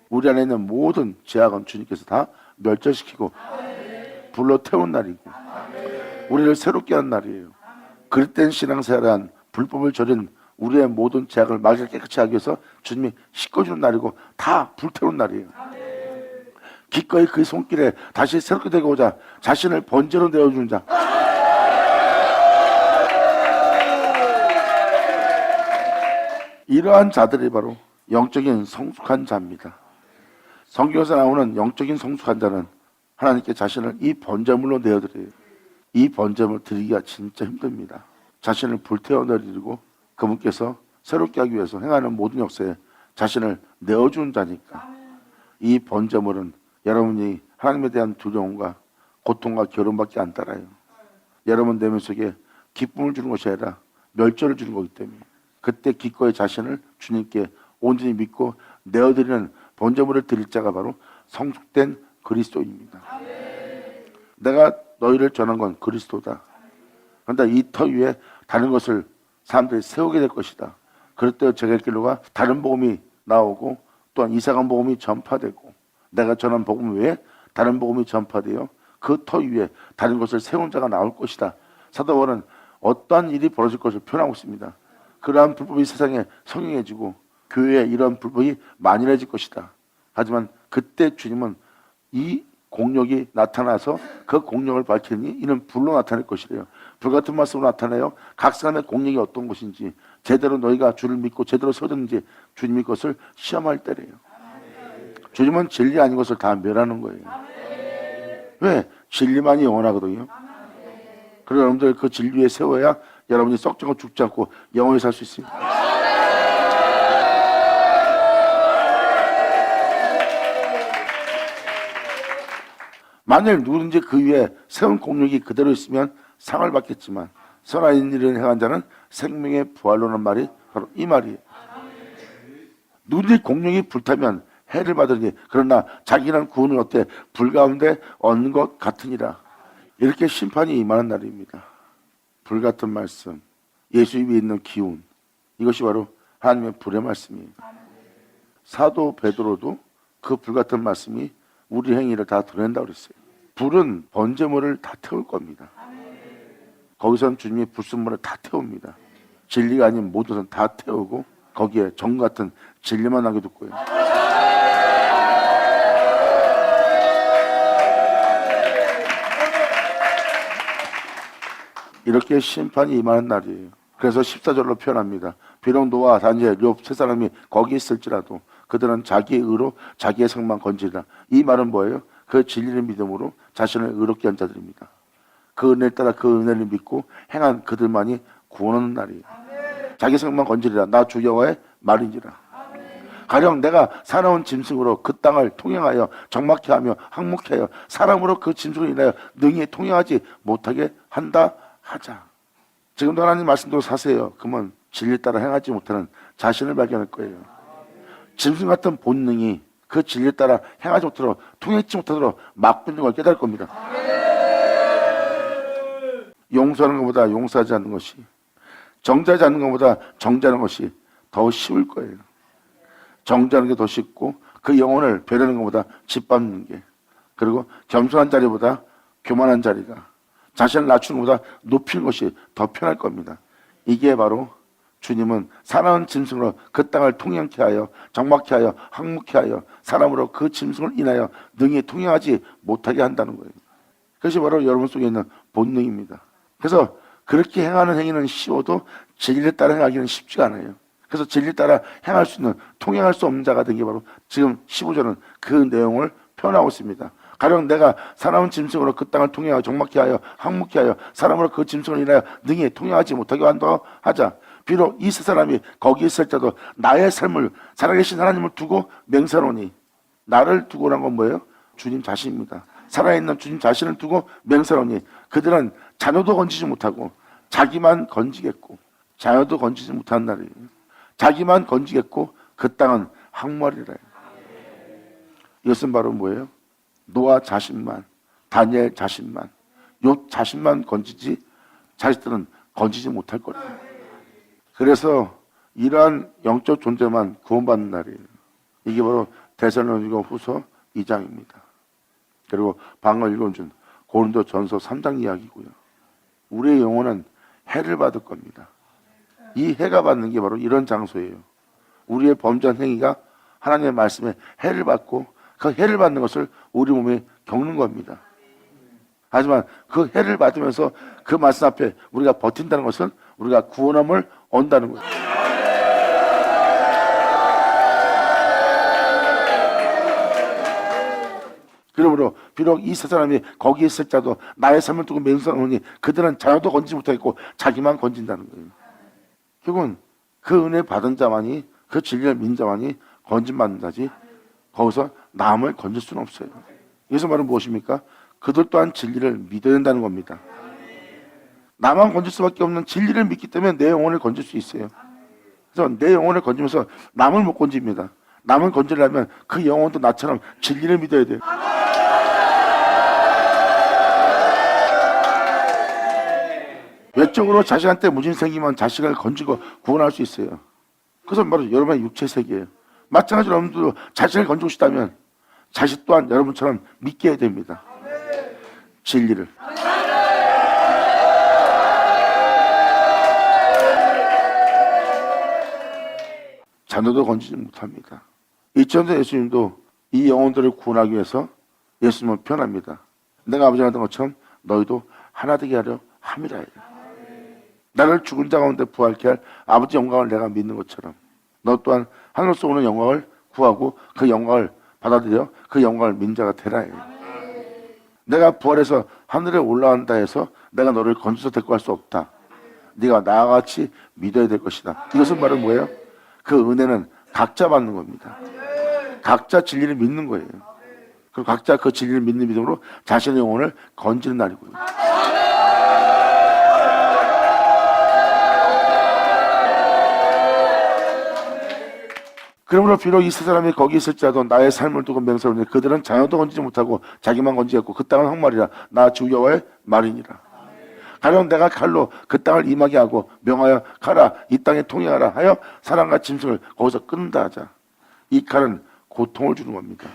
우리 안에 있는 모든 죄악은 주님께서 다 멸절시키고 불로 태운 날이고 우리를 새롭게 하는 날이에요. 그릇된 신앙생활한 불법을 저린 우리의 모든 죄악을 마귀가 깨끗이 하기 위해서 주님이 씻어주는 날이고 다 불태우는 날이에요. 기꺼이 그 손길에 다시 새롭게 되고자 자신을 번제로 내어주는 자, 이러한 자들이 바로 영적인 성숙한 자입니다. 성경에서 나오는 영적인 성숙한 자는 하나님께 자신을 이 번제물로 내어드려요. 이 번제물 드리기가 진짜 힘듭니다. 자신을 불태워 내리고 그분께서 새롭게 하기 위해서 행하는 모든 역사에 자신을 내어주는 자니까 이 번제물은 여러분이 하나님에 대한 두려움과 고통과 결혼밖에 안 따라요. 여러분 내면 속에 기쁨을 주는 것이 아니라 멸절을 주는 거기 때문에 그때 기꺼이 자신을 주님께 온전히 믿고 내어드리는 번제물을 드릴 자가 바로 성숙된 그리스도입니다. 내가 너희를 전한 건 그리스도다. 그런데 이 터 위에 다른 것을 사람들이 세우게 될 것이다. 그럴 때 제가 길로가 다른 복음이 나오고 또한 이상한 복음이 전파되고 내가 전한 복음 외에 다른 복음이 전파되어 그 터 위에 다른 것을 세운 자가 나올 것이다. 사도 바울은 어떠한 일이 벌어질 것을 표현하고 있습니다. 그러한 불법이 세상에 성행해지고 교회에 이런 불법이 만연해질 것이다. 하지만 그때 주님은 이 공력이 나타나서 그 공력을 밝히니 이는 불로 나타날 것이래요. 불같은 말씀으로 나타내요. 각 사람의 공력이 어떤 것인지 제대로 너희가 주를 믿고 제대로 서든지 주님이 그것을 시험할 때래요. 주님은 진리 아닌 것을 다 멸하는 거예요. 왜? 진리만이 영원하거든요. 그래서 여러분들 그 진리에 세워야 여러분이 썩지고 죽지 않고 영원히 살 수 있습니다. 만일 누구든지 그 위에 세운 공력이 그대로 있으면 상을 받겠지만 선한 일을 행한 자는 생명의 부활로는 말이 바로 이 말이에요. 누구든지 공력이 불타면 해를 받으니 그러나 자기는 구원은 어때? 불 가운데 얻는 것 같으니라. 이렇게 심판이 임하는 날입니다. 불같은 말씀, 예수 입에 있는 기운, 이것이 바로 하나님의 불의 말씀이에요. 사도 베드로도 그 불같은 말씀이 우리 행위를 다 드러낸다고 그랬어요. 불은 번제물을 다 태울 겁니다. 거기서는 주님이 불순물을 다 태웁니다. 진리가 아닌 모든 것은 다 태우고 거기에 정 같은 진리만 남겨두고요. 이렇게 심판이 임하는 날이에요. 그래서 14절로 표현합니다. 비록 노아, 다니엘, 욥 세 사람이 거기 있을지라도 그들은 자기의 의로 자기의 성만 건지리라. 이 말은 뭐예요? 그 진리를 믿음으로 자신을 의롭게 한 자들입니다. 그 은혜를 따라 그 은혜를 믿고 행한 그들만이 구원하는 날이에요. 자기 성만 건지리라. 나 주 여호와의 말인지라. 가령 내가 사나운 짐승으로 그 땅을 통행하여 적막케 하며 항목케 하여 사람으로 그 짐승을 인하여 능히 통행하지 못하게 한다 하자. 지금도 하나님 말씀대로 사세요. 그러면 진리 따라 행하지 못하는 자신을 발견할 거예요. 짐승 같은 본능이 그 진리 따라 행하지 못하도록 통행치 못하도록 막붙는 걸 깨달을 겁니다. 용서하는 것보다 용서하지 않는 것이, 정죄하지 않는 것보다 정죄하는 것이 더 쉬울 거예요. 정죄하는 게 더 쉽고 그 영혼을 배려하는 것보다 짓밟는 게, 그리고 겸손한 자리보다 교만한 자리가, 자신을 낮추는 것보다 높이는 것이 더 편할 겁니다. 이게 바로 주님은 사나운 짐승으로 그 땅을 통행케 하여 적막케 하여 항목케 하여 사람으로 그 짐승을 인하여 능히 통행하지 못하게 한다는 거예요. 그것이 바로 여러분 속에 있는 본능입니다. 그래서 그렇게 행하는 행위는 쉬워도 진리에 따라 행하기는 쉽지가 않아요. 그래서 진리에 따라 행할 수 있는, 통행할 수 없는 자가 된 게 바로 지금 15절은 그 내용을 표현하고 있습니다. 가령 내가 사나운 짐승으로 그 땅을 통행하여 적막케 하여 항목케 하여 사람으로 그 짐승을 인하여 능히 통행하지 못하게 한다고 하자. 비록 이 세 사람이 거기 있을지라도 나의 삶을 살아계신 하나님을 두고 맹세하노니, 나를 두고란 건 뭐예요? 주님 자신입니다. 살아있는 주님 자신을 두고 맹세하노니 그들은 자녀도 건지지 못하고 자기만 건지겠고, 자녀도 건지지 못하는 날이에요. 자기만 건지겠고 그 땅은 항무하리라. 이것은 바로 뭐예요? 노아 자신만, 다니엘 자신만, 욥 자신만 건지지 자식들은 건지지 못할 거예요. 그래서 이러한 영적 존재만 구원받는 날이에요. 이게 바로 데살로니가 후서 2장입니다. 그리고 방금 읽어준 고린도 전서 3장 이야기고요. 우리의 영혼은 해를 받을 겁니다. 이 해가 받는 게 바로 이런 장소예요. 우리의 범죄한 행위가 하나님의 말씀에 해를 받고 그 해를 받는 것을 우리 몸에 겪는 겁니다. 하지만 그 해를 받으면서 그 말씀 앞에 우리가 버틴다는 것은 우리가 구원함을 얻는다는 거예요. 그러므로 비록 이 세 사람이 거기에 있을 자도 나의 삶을 두고 맹세하노니 그들은 자녀도 건지지 못하겠고 자기만 건진다는 거예요. 결국은 그 은혜 받은 자만이, 그 진리를 믿는 자만이 건진받는 자지 거기서 남을 건질 수는 없어요. 여기서 말은 무엇입니까? 그들 또한 진리를 믿어야 된다는 겁니다. 나만 건질 수밖에 없는 진리를 믿기 때문에 내 영혼을 건질 수 있어요. 그래서 내 영혼을 건지면서 남을 못 건집니다. 남을 건지려면 그 영혼도 나처럼 진리를 믿어야 돼요. 외적으로 자식한테 문제가 생기면 자식을 건지고 구원할 수 있어요. 그래서 바로 여러분의 육체 세계예요. 마찬가지로 여러분들도 자식을 건지고 싶다면 자식 또한 여러분처럼 믿게 해야 됩니다. 진리를. 자녀도 건지지 못합니다. 2000년 예수님도 이 영혼들을 구원하기 위해서 예수님은 표현합니다. 내가 아버지가 하던 것처럼 너희도 하나 되게 하려 함이라. 나를 죽은 자 가운데 부활케 할 아버지 영광을 내가 믿는 것처럼 너 또한 하늘로서 오는 영광을 구하고 그 영광을 받아들여 그 영광을 믿는 자가 되라. 내가 부활해서 하늘에 올라간다 해서 내가 너를 건져서 데리고 갈 수 없다. 네가 나와 같이 믿어야 될 것이다. 이것은 말은 뭐예요? 그 은혜는 각자 받는 겁니다. 각자 진리를 믿는 거예요. 그리고 각자 그 진리를 믿는 믿음으로 자신의 영혼을 건지는 날이고요. 그러므로 비록 이 세 사람이 거기 있을지라도 나의 삶을 두고 맹세하노니 그들은 자녀도 건지지 못하고 자기만 건지겠고 그 땅은 헛말이라 나 주 여호와의 말이니라. 가령 내가 칼로 그 땅을 임하게 하고 명하여 가라 이 땅에 통행하라 하여 사람과 짐승을 거기서 끊는다 하자. 이 칼은 고통을 주는 겁니다.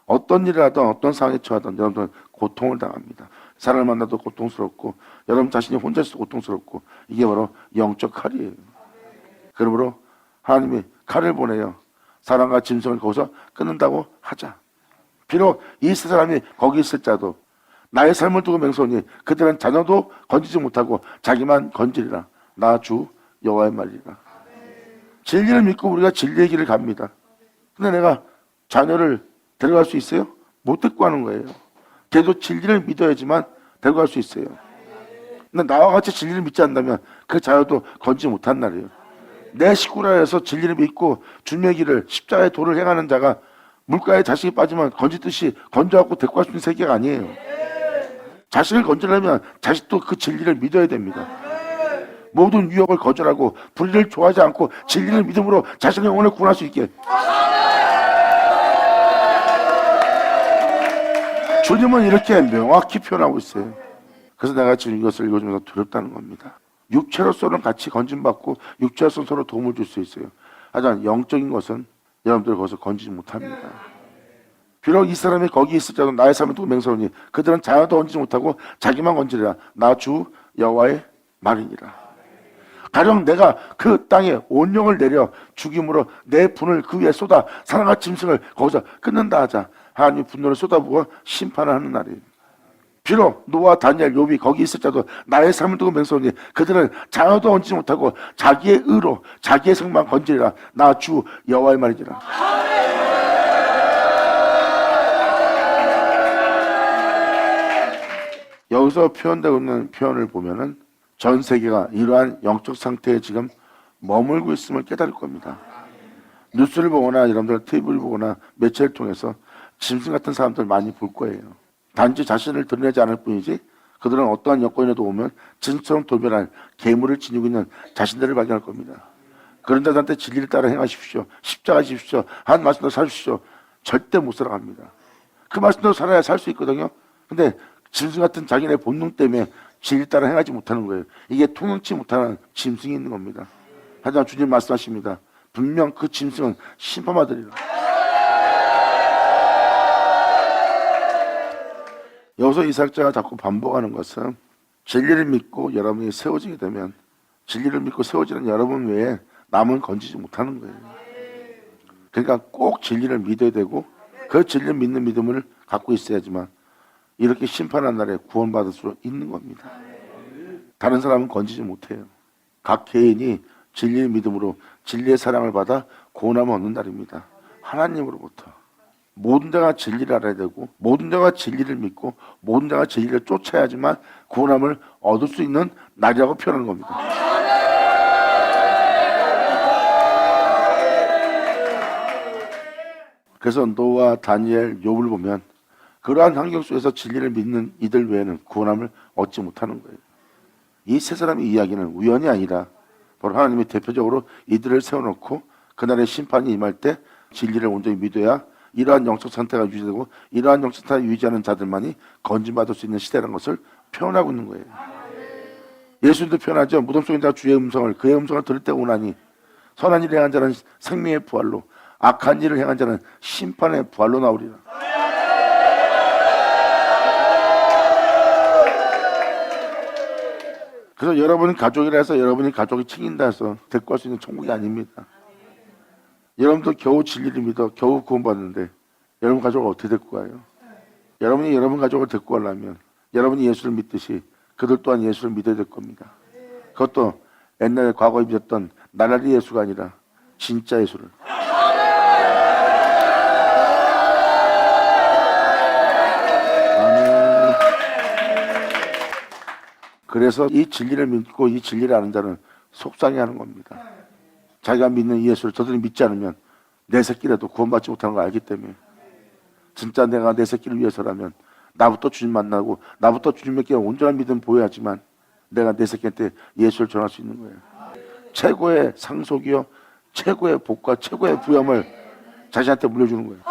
어떤 일을 하든 어떤 상황에 처하든 여러분들은 고통을 당합니다. 사람을 만나도 고통스럽고 여러분 자신이 혼자 있어도 고통스럽고 이게 바로 영적 칼이에요. 그러므로 하나님이 칼을 보내요. 사람과 짐승을 거기서 끊는다고 하자. 비록 이 세 사람이 거기 있을 자도 나의 삶을 두고 맹세하니 그들은 자녀도 건지지 못하고 자기만 건지리라. 나 주 여호와의 말이라. 진리를 믿고 우리가 진리의 길을 갑니다. 근데 내가 자녀를 데려갈 수 있어요? 못 데리고 가는 거예요. 걔도 진리를 믿어야지만 데려갈 수 있어요. 근데 나와 같이 진리를 믿지 않는다면 그 자녀도 건지지 못한 날이에요. 내 식구라 해서 진리를 믿고 주님의 길을 십자가의 도를 행하는 자가 물가에 자식이 빠지면 건지듯이 건져갖고 데리고 갈 수 있는 세계가 아니에요. 자식을 건지려면 자식도 그 진리를 믿어야 됩니다. 모든 유혹을 거절하고 불의를 좋아하지 않고 진리를 믿음으로 자신의 영혼을 구원할 수 있게. 주님은 이렇게 명확히 표현하고 있어요. 그래서 내가 지금 이것을 읽어주면서 두렵다는 겁니다. 육체로서는 같이 건진받고 육체로서는 서로 도움을 줄 수 있어요. 하지만 영적인 것은 여러분들 거기서 건지지 못합니다. 비록 이 사람이 거기 있을지라도 나의 삶을 두고 맹세하노니 그들은 자녀도 건지지 못하고 자기만 건지리라. 나 주 여호와의 말이니라. 가령 내가 그 땅에 온영을 내려 죽임으로 내 분을 그 위에 쏟아 사랑과 짐승을 거기서 끊는다 하자. 하나님 분노를 쏟아부어 심판을 하는 날이에요. 비록 노아, 다니엘, 욥이 거기 있을지라도 나의 삶을 두고 맹세하노니 그들은 자녀도 건지지 못하고 자기의 의로 자기의 성만 건지리라. 나 주 여호와의 말이니라. 여기서 표현되고 있는 표현을 보면은 전 세계가 이러한 영적 상태에 지금 머물고 있음을 깨달을 겁니다. 뉴스를 보거나 여러분들 TV를 보거나 매체를 통해서 짐승 같은 사람들 많이 볼 거예요. 단지 자신을 드러내지 않을 뿐이지 그들은 어떠한 여건에도 오면 짐승처럼 돌변한 괴물을 지니고 있는 자신들을 발견할 겁니다. 그런 자들한테 진리를 따라 행하십시오. 십자가 지십시오. 한 말씀대로 사십시오. 절대 못 살아갑니다. 그 말씀대로 살아야 살 수 있거든요. 근데 짐승 같은 자기네 본능 때문에 진리 따라 행하지 못하는 거예요. 이게 통용치 못하는 짐승이 있는 겁니다. 하지만 주님 말씀하십니다. 분명 그 짐승은 심판받으리라. 여기서 이사야가 자꾸 반복하는 것은 진리를 믿고 여러분이 세워지게 되면 진리를 믿고 세워지는 여러분 외에 남은 건지지 못하는 거예요. 그러니까 꼭 진리를 믿어야 되고 그 진리를 믿는 믿음을 갖고 있어야지만 이렇게 심판한 날에 구원받을 수 있는 겁니다. 다른 사람은 건지지 못해요. 각 개인이 진리의 믿음으로 진리의 사랑을 받아 구원함을 얻는 날입니다. 하나님으로부터. 모든 자가 진리를 알아야 되고 모든 자가 진리를 믿고 모든 자가 진리를 쫓아야지만 구원함을 얻을 수 있는 날이라고 표현하는 겁니다. 그래서 노아, 다니엘, 욥을 보면 그러한 환경 속에서 진리를 믿는 이들 외에는 구원함을 얻지 못하는 거예요. 이 세 사람의 이야기는 우연이 아니라 바로 하나님이 대표적으로 이들을 세워놓고 그날의 심판이 임할 때 진리를 온전히 믿어야 이러한 영적 상태가 유지되고 이러한 영적 상태를 유지하는 자들만이 건진받을 수 있는 시대라는 것을 표현하고 있는 거예요. 예수님도 표현하죠. 무덤 속에 있는 주의 음성을 그의 음성을 들을 때 오나니 선한 일을 행한 자는 생명의 부활로 악한 일을 행한 자는 심판의 부활로 나오리라. 그래서 여러분 가족이라 해서 여러분이 가족이 챙긴다 해서 데리고 갈 수 있는 천국이 아닙니다. 여러분도 겨우 진리를 믿어 겨우 구원받는데 여러분 가족을 어떻게 데리고 가요? 여러분이 여러분 가족을 데리고 가려면 여러분이 예수를 믿듯이 그들 또한 예수를 믿어야 될 겁니다. 그것도 옛날에 과거에 믿었던 나라리 예수가 아니라 진짜 예수를. 아멘. 그래서 이 진리를 믿고 이 진리를 아는 자는 속상해하는 겁니다. 자기가 믿는 이 예수를 저들이 믿지 않으면 내 새끼라도 구원받지 못하는 걸 알기 때문에 진짜 내가 내 새끼를 위해서라면 나부터 주님 만나고 나부터 주님께 온전한 믿음 보여야지만 내가 내 새끼한테 예수를 전할 수 있는 거예요. 최고의 상속이요 최고의 복과 최고의 부여함을 자신한테 물려주는 거예요.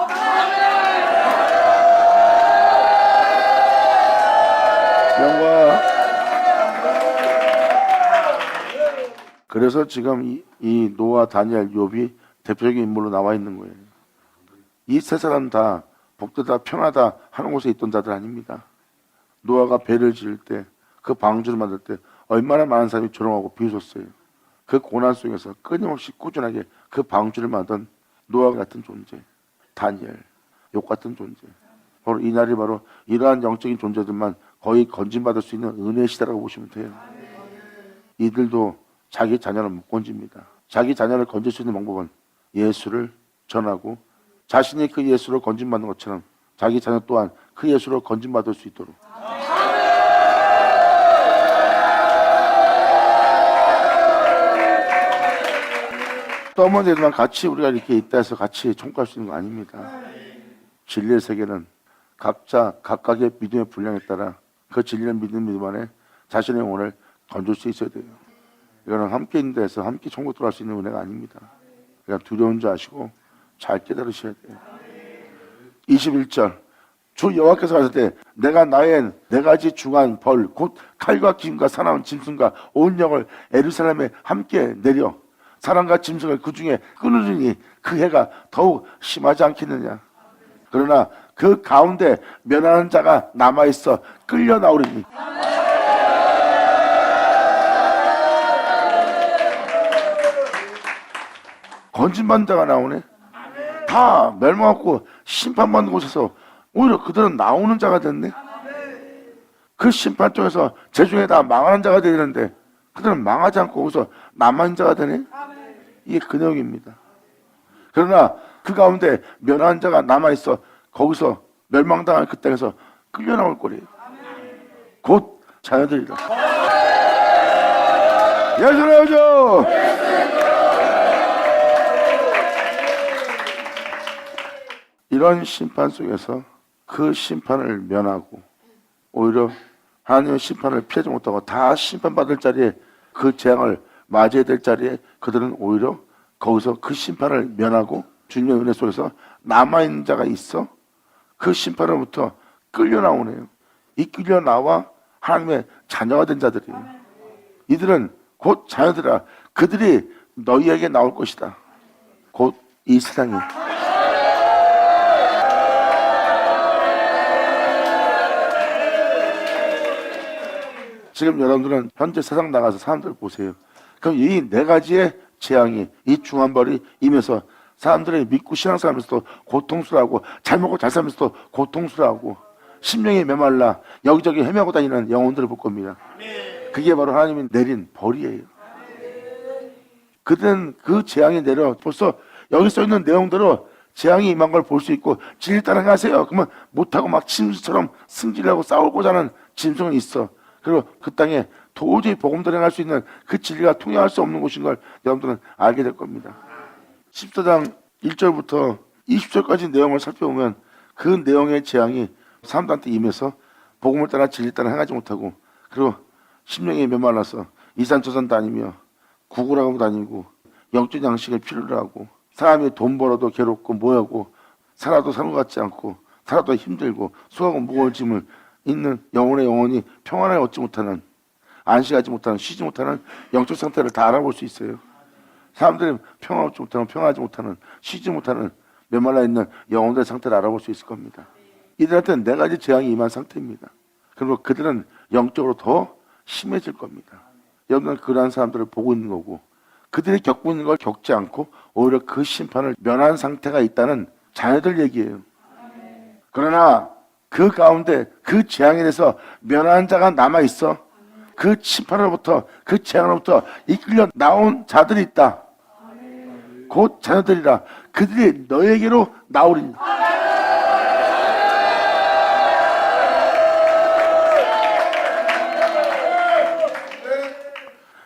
영광. 그래서 지금 이 노아, 다니엘, 욥이 대표적인 인물로 나와 있는 거예요. 이 세 사람 다 복되다 편하다 하는 곳에 있던 자들 아닙니다. 노아가 배를 지을 때 그 방주를 만들 때 얼마나 많은 사람이 조롱하고 비웃었어요. 그 고난 속에서 끊임없이 꾸준하게 그 방주를 만든 노아 같은 존재, 다니엘, 욥 같은 존재. 바로 이 날이 바로 이러한 영적인 존재들만 거의 건진받을 수 있는 은혜의 시대라고 보시면 돼요. 이들도 자기 자녀를 못 건집니다. 자기 자녀를 건질 수 있는 방법은 예수를 전하고 자신이 그 예수로 건진받는 것처럼 자기 자녀 또한 그 예수로 건진받을 수 있도록. 떠먼 애들만 같이 우리가 이렇게 있다 해서 같이 총괄할 수 있는 거 아닙니다. 진리의 세계는 각자 각각의 믿음의 분량에 따라 그 진리를 믿는 믿음 안에 자신의 영혼을 건질 수 있어야 돼요. 이거는 함께 있는 데서 함께 천국 들어갈 수 있는 은혜가 아닙니다. 그냥 두려운 줄 아시고 잘 깨달으셔야 돼요. 21절 주 여호와께서 하실 때 내가 나의 네 가지 중한 벌 곧 칼과 기름과 사나운 짐승과 온 영을 예루살렘에 함께 내려 사람과 짐승을 그 중에 끊으리니 그 해가 더욱 심하지 않겠느냐. 그러나 그 가운데 면하는 자가 남아있어 끌려 나오리니. 건진받는 자가 나오네. 다 멸망하고 심판받는 곳에서 오히려 그들은 나오는 자가 됐네. 그 심판 쪽에서 제중에 다 망하는 자가 되는데 그들은 망하지 않고 거기서 남아있는 자가 되네. 이게 그 내용입니다. 그러나 그 가운데 면하는 자가 남아있어 거기서 멸망당한 그 땅에서 끌려 나올 거래요. 곧 자녀들이다. 예수 나오죠. 이런 심판 속에서 그 심판을 면하고 오히려 하나님의 심판을 피하지 못하고 다 심판받을 자리에 그 재앙을 맞이해야 될 자리에 그들은 오히려 거기서 그 심판을 면하고 주님의 은혜 속에서 남아있는 자가 있어 그 심판으로부터 끌려 나오네요. 이 끌려 나와 하나님의 자녀가 된 자들이에요. 이들은 곧 자녀들아 그들이 너희에게 나올 것이다. 곧 이 세상이. 지금 여러분들은 현재 세상 나가서 사람들 보세요. 그럼 이 네 가지의 재앙이, 이 중한벌이 임해서 사람들이 믿고 신앙생활하면서도 고통스러워하고 잘 먹고 잘 살면서도 고통스러워하고 심령이 메말라 여기저기 헤매고 다니는 영혼들을 볼 겁니다. 그게 바로 하나님이 내린 벌이에요. 그들은 그 재앙이 내려 벌써 여기 써있는 내용대로 재앙이 임한 걸 볼 수 있고 진리 따라 행하세요. 그러면 못하고 막 짐승처럼 승질하고 싸우고자 하는 짐승은 있어. 그리고 그 땅에 도저히 복음대로 행할 수 있는 그 진리가 통용할 수 없는 곳인 걸 여러분들은 알게 될 겁니다. 14장 1절부터 20절까지 내용을 살펴보면 그 내용의 재앙이 사람들한테 임해서 복음을 따라 진리 따라 행하지 못하고 그리고 심령이 메말라서 이산저산 다니며 구구라고 다니고 영적 양식을 필요로 하고 사람이 돈 벌어도 괴롭고 뭐하고 살아도 사는 것 같지 않고 살아도 힘들고 수하고 무거운 짐을 있는 영혼의 영혼이 평안을 얻지 못하는 안식하지 못하는 쉬지 못하는 영적 상태를 다 알아볼 수 있어요. 사람들이 평안하지 못하는 평안하지 못하는 쉬지 못하는 메말라 있는 영혼들의 상태를 알아볼 수 있을 겁니다. 이들한테는 네 가지 재앙이 임한 상태입니다. 그리고 그들은 영적으로 더 심해질 겁니다. 여러분은 그러한 사람들을 보고 있는 거고 그들이 겪고 있는 걸 겪지 않고 오히려 그 심판을 면한 상태가 있다는 자녀들 얘기예요. 그러나 그 가운데 그 재앙에 대해서 면한 자가 남아있어. 그 심판으로부터 그 재앙으로부터 이끌려 나온 자들이 있다. 곧 자녀들이라 그들이 너에게로 나오리니.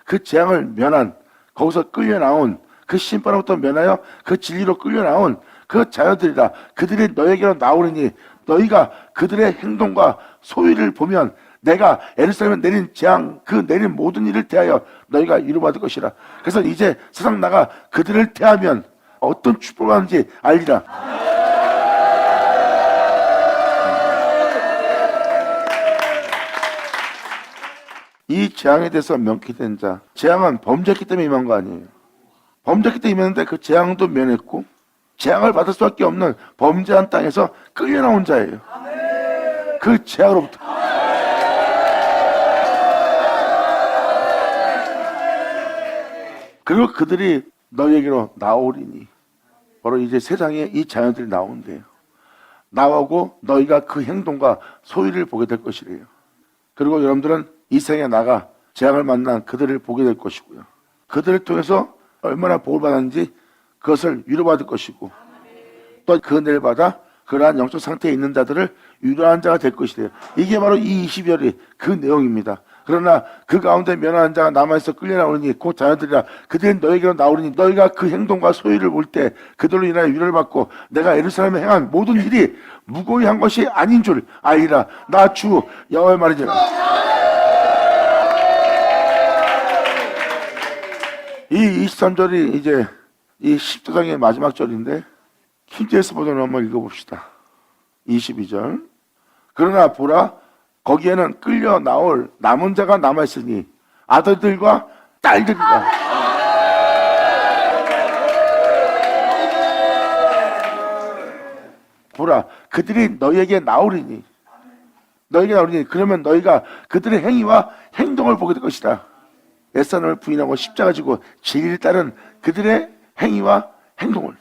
그 재앙을 면한 거기서 끌려 나온 그 심판으로부터 면하여 그 진리로 끌려 나온 그 자녀들이라 그들이 너에게로 나오리니 너희가 그들의 행동과 소위를 보면 내가 예루살렘에 내린 재앙 그 내린 모든 일을 대하여 너희가 위로받을 것이라. 그래서 이제 세상 나가 그들을 대하면 어떤 축복을 하는지 알리라. 이 재앙에 대해서 명쾌된 자, 재앙은 범죄했기 때문에 임한 거 아니에요. 범죄했기 때문에 임했는데 그 재앙도 면했고 재앙을 받을 수밖에 없는 범죄한 땅에서 끌려 나온 자예요. 그 재앙으로부터. 그리고 그들이 너희에게로 나오리니 바로 이제 세상에 이 자녀들이 나온대요. 나오고 너희가 그 행동과 소위를 보게 될 것이래요. 그리고 여러분들은 이 세상에 나가 재앙을 만난 그들을 보게 될 것이고요. 그들을 통해서 얼마나 복을 받았는지 그것을 위로받을 것이고 또 그 은혜를 받아 그러한 영적 상태에 있는 자들을 위로하는 자가 될 것이래요. 이게 바로 이 22절이 그 내용입니다. 그러나 그 가운데 면하는 자가 남아있어 끌려 나오니 곧 자녀들이라 그들은 너에게로 나오니 너희가 그 행동과 소위를 볼 때 그들로 인하여 위로를 받고 내가 예루살렘에 행한 모든 일이 무고히 한 것이 아닌 줄 알리라. 나 주 여호와의 말이니라. 이 23절이 이제 이 10도장의 마지막 절인데 킹제스 버전을 한번 읽어봅시다. 22절. 그러나 보라 거기에는 끌려 나올 남은 자가 남아있으니 아들들과 딸들이다. 보라 그들이 너희에게 나오리니 너희에게 나오리니 그러면 너희가 그들의 행위와 행동을 보게 될 것이다. 옛사람을 부인하고 십자가 지고 진리를 따른 그들의 행위와 행동을.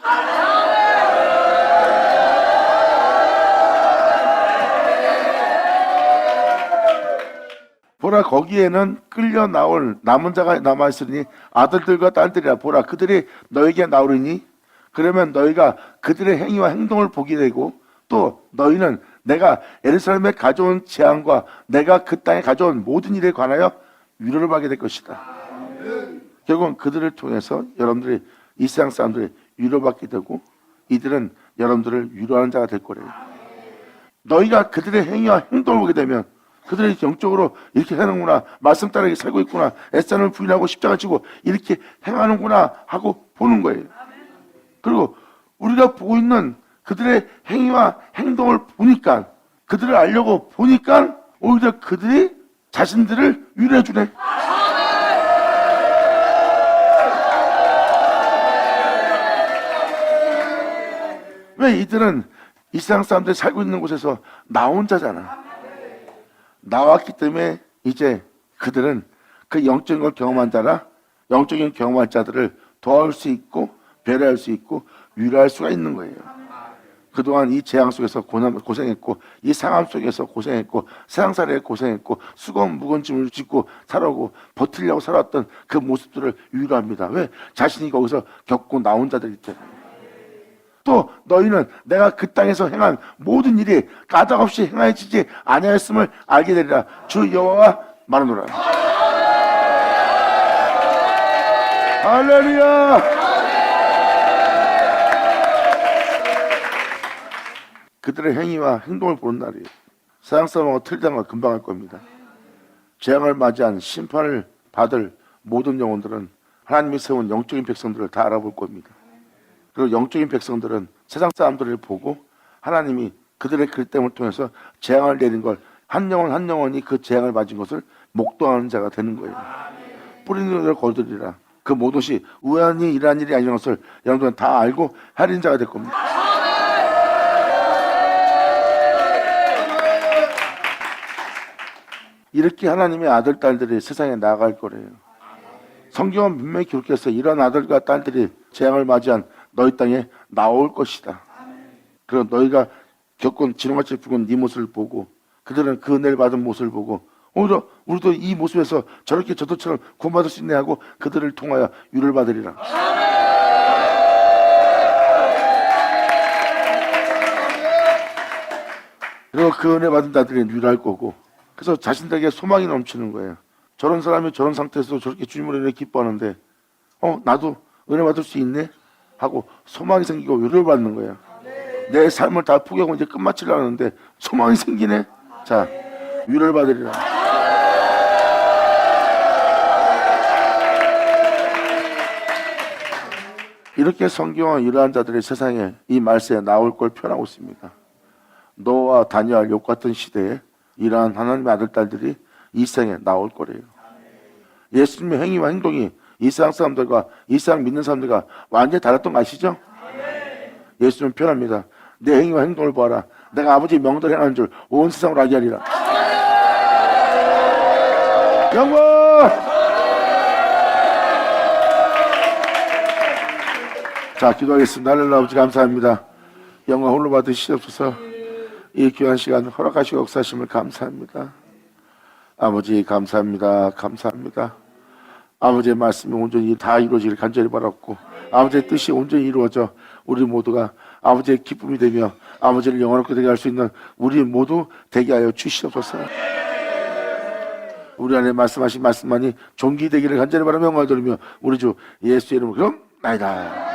보라 거기에는 끌려 나올 남은 자가 남아있으니 아들들과 딸들이라. 보라 그들이 너에게 나오리니 그러면 너희가 그들의 행위와 행동을 보게 되고 또 너희는 내가 예루살렘에 가져온 재앙과 내가 그 땅에 가져온 모든 일에 관하여 위로를 받게 될 것이다. 결국은 그들을 통해서 여러분들이 이 세상 사람들이 위로받게 되고 이들은 여러분들을 위로하는 자가 될 거래요. 너희가 그들의 행위와 행동을 보게 되면 그들이 영적으로 이렇게 하는구나, 말씀 따라 살고 있구나, 애산을 부인하고 십자가 지고 이렇게 행하는구나 하고 보는 거예요. 그리고 우리가 보고 있는 그들의 행위와 행동을 보니까 그들을 알려고 보니까 오히려 그들이 자신들을 위로해 주네. 왜 이들은 이 세상 사람들이 살고 있는 곳에서 나 혼자잖아. 나왔기 때문에 이제 그들은 그 영적인 걸 경험한 자라 영적인 경험한 자들을 도와줄 수 있고 배려할 수 있고 위로할 수가 있는 거예요. 그동안 이 재앙 속에서 고생했고 이 상함 속에서 고생했고 세상살이에 고생했고 수건 무거운 짐을 짚고 살아오고 버티려고 살아왔던 그 모습들을 위로합니다. 왜? 자신이 거기서 겪고 나온 자들이 있잖아요. 또 너희는 내가 그 땅에서 행한 모든 일이 까닭없이 행하여지지 아니하였음을 알게 되리라. 주 여호와가 말하노라. 할렐루야. 그들의 행위와 행동을 보는 날이에요. 세상 사람하고 틀리다는 걸 금방 할 겁니다. 재앙을 맞이한 심판을 받을 모든 영혼들은 하나님이 세운 영적인 백성들을 다 알아볼 겁니다. 그리고 영적인 백성들은 세상 사람들을 보고 하나님이 그들의 글땜을 통해서 재앙을 내린 걸 한 영혼 한 영혼이 그 재앙을 맞은 것을 목도하는 자가 되는 거예요. 뿌리는 것을 거두리라. 그 모든 것이 우연히 일어난 일이 아닌 것을 여러분들은 다 알고 하리는 자가 될 겁니다. 이렇게 하나님의 아들, 딸들이 세상에 나아갈 거래요. 성경은 분명히 기록해서 이런 아들과 딸들이 재앙을 맞이한 너희 땅에 나올 것이다. 그리고 너희가 겪은 지렁같이 붉은 네 모습을 보고 그들은 그 은혜를 받은 모습을 보고 오히려 우리도 이 모습에서 저렇게 저들처럼 구원받을 수 있네 하고 그들을 통하여 위로를 받으리라. 그리고 그 은혜 받은 자들이 위로할 거고 그래서 자신들에게 소망이 넘치는 거예요. 저런 사람이 저런 상태에서 저렇게 주님을 은혜 기뻐하는데 나도 은혜 받을 수 있네 하고 소망이 생기고 위로를 받는 거예요. 내 삶을 다 포기하고 이제 끝마치려고 하는데 소망이 생기네. 자, 위로를 받으리라. 이렇게 성경은 이러한 자들이 세상에 이 말세에 나올 걸 표현하고 있습니다. 노아와 다니엘 욥 같은 시대에 이러한 하나님의 아들 딸들이 이 세상에 나올 거래요. 예수님의 행위와 행동이 이 세상 사람들과 이 세상 믿는 사람들과 완전히 달랐던 거 아시죠? 예수님은 표현합니다. 내 행위와 행동을 보아라. 내가 아버지의 명대로 행하는 줄 온 세상으로 알게 하리라. 영광! 자, 기도하겠습니다. 하늘의 아버지 감사합니다. 영광 홀로 받으시옵소서. 이 귀한 시간 허락하시고 역사하심을 감사합니다. 아버지 감사합니다. 감사합니다. 아버지의 말씀이 온전히 다 이루어지기를 간절히 바랐고 아버지의 뜻이 온전히 이루어져 우리 모두가 아버지의 기쁨이 되며 아버지를 영원하게 되게 할 수 있는 우리 모두 되게 하여 주시옵소서. 우리 안에 말씀하신 말씀만이 존귀되기를 간절히 바라며 영광을 돌리며 우리 주 예수의 이름으로 그럼 나이다.